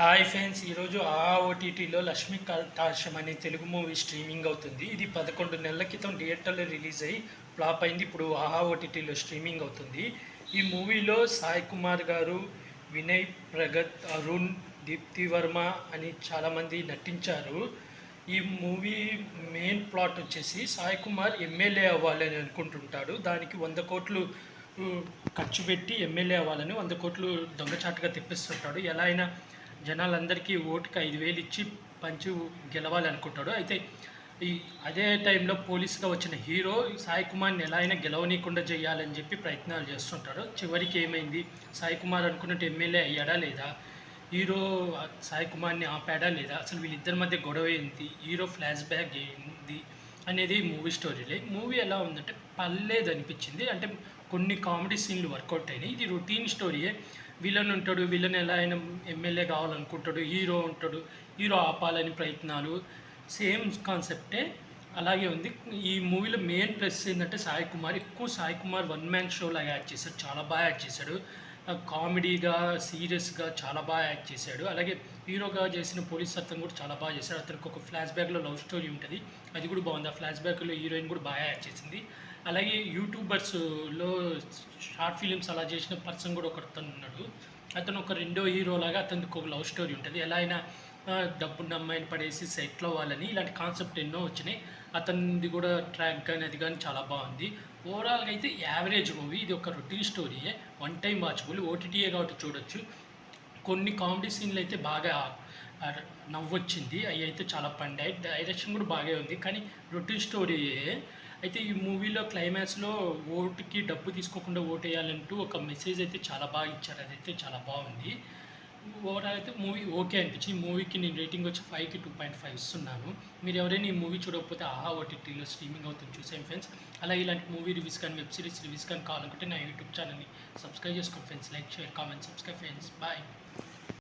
Hi friends, ఈరోజు ఓటీటీలో లక్ష్మీ కటాక్షం అనే తెలుగు మూవీ స్ట్రీమింగ్ అవుతుంది. ఇది 11 నెలల క్రితం థియేటర్లో రిలీజ్ అయ్యి ఫ్లాప్ అయింది. ఇప్పుడు ఓటీటీలో స్ట్రీమింగ్ అవుతుంది. ఈ మూవీలో సాయి కుమార్ గారు, వినయ్ ప్రగత్, అరుణ్, దీప్తి వర్మ అని చాలామంది నటించారు. ఈ మూవీ మెయిన్ ప్లాట్ వచ్చేసి సాయి కుమార్ ఎమ్మెల్యే అవ్వాలని అనుకుంటుంటాడు. దానికి 100 కోట్లు ఖర్చు పెట్టి ఎమ్మెల్యే అవ్వాలని 100 కోట్లు దొంగచాటుగా తెప్పిస్తుంటాడు. ఎలా అయినా జనాలందరికీ ఓటుకి 5,000 ఇచ్చి పంచి గెలవాలి అనుకుంటాడు. అయితే అదే టైంలో పోలీస్గా వచ్చిన హీరో సాయి కుమార్ని ఎలా అయినా గెలవనీయకుండా చేయాలని చెప్పి ప్రయత్నాలు చేస్తుంటాడు. చివరికి ఏమైంది, సాయి కుమార్ అనుకున్నట్టు ఎమ్మెల్యే అయ్యాడా లేదా, హీరో సాయి కుమార్ని ఆపాడా లేదా, అసలు వీళ్ళిద్దరి మధ్య గొడవ ఏంటి, హీరో ఫ్లాష్ బ్యాక్ ఏంది అనేది మూవీ స్టోరీలే. మూవీ ఎలా ఉందంటే పర్లేదు అనిపించింది. అంటే కొన్ని కామెడీ సీన్లు వర్కౌట్ అయినాయి. ఇది రొటీన్ స్టోరీయే. విలన్ ఉంటాడు, విలన్ ఎలా అయినా ఎమ్మెల్యే కావాలనుకుంటాడు, హీరో ఉంటాడు, హీరో ఆపాలని ప్రయత్నాలు, సేమ్ కాన్సెప్టే అలాగే ఉంది. ఈ మూవీలో మెయిన్ ప్లస్ ఏంటంటే సాయి కుమార్, ఎక్కువ Sai Kumar one man show లాగా యాక్ట్ చేశాడు. చాలా బాగా యాక్ట్ చేశాడు. కామెడీగా, సీరియస్గా చాలా బాగా యాక్ట్ చేశాడు. అలాగే హీరోగా చేసిన పోలీస్ అతను కూడా చాలా బాగా చేశాడు. అతనికి ఒక ఫ్లాష్ బ్యాక్లో లవ్ స్టోరీ ఉంటుంది, అది కూడా బాగుంది. ఆ ఫ్లాష్ బ్యాక్లో హీరోయిన్ కూడా బాగా యాక్ట్ చేసింది. అలాగే యూట్యూబర్స్లో షార్ట్ ఫిలిమ్స్ అలా చేసిన పర్సన్ కూడా ఒకతను ఉన్నాడు. అతను ఒక రెండో హీరో లాగా అతనికి ఒక లవ్ స్టోరీ ఉంటుంది. ఎలా అయినా డబ్బున్న అమ్మాయిని పడేసి సెటిల్ అవ్వాలని ఇలాంటి కాన్సెప్ట్ ఎన్నో వచ్చినాయి. అతనిది కూడా ట్రాక్ కానీ అది కానీ చాలా బాగుంది. ఓవరాల్గా అయితే యావరేజ్ మూవీ. ఇది ఒక రొటీన్ స్టోరీయే, వన్ టైం వాచబుల్. ఓటీటీయే కాబట్టి చూడొచ్చు. కొన్ని కామెడీ సీన్లు అయితే బాగా నవ్వొచ్చింది, అవి అయితే చాలా పండాయి. డైరెక్షన్ కూడా బాగా ఉంది, కానీ రొటీన్ స్టోరీయే. అయితే ఈ మూవీలో క్లైమాక్స్లో ఓటుకి డబ్బు తీసుకోకుండా ఓటు వేయాలంటూ ఒక మెసేజ్ అయితే చాలా బాగా ఇచ్చారు. అదైతే చాలా బాగుంది. ఓవరాల్ అయితే మూవీ ఓకే అనిపించింది. మూవీకి నేను రేటింగ్ వచ్చి 5కి 2.5 ఇస్తున్నాను. మీరు ఎవరైనా ఈ మూవీ చూడకపోతే ఓటీటీలో స్ట్రీమింగ్ అవుతుంది, చూసాను ఫ్రెండ్స్. అలా ఇలాంటి మూవీ రివ్యూస్ కానీ వెబ్ సిరీస్ రివ్యూస్ కానీ కావాలనుకుంటే నా యూట్యూబ్ ఛానల్ని సబ్స్క్రైబ్ చేసుకోండి friends. Like, share, comment, subscribe friends. Bye.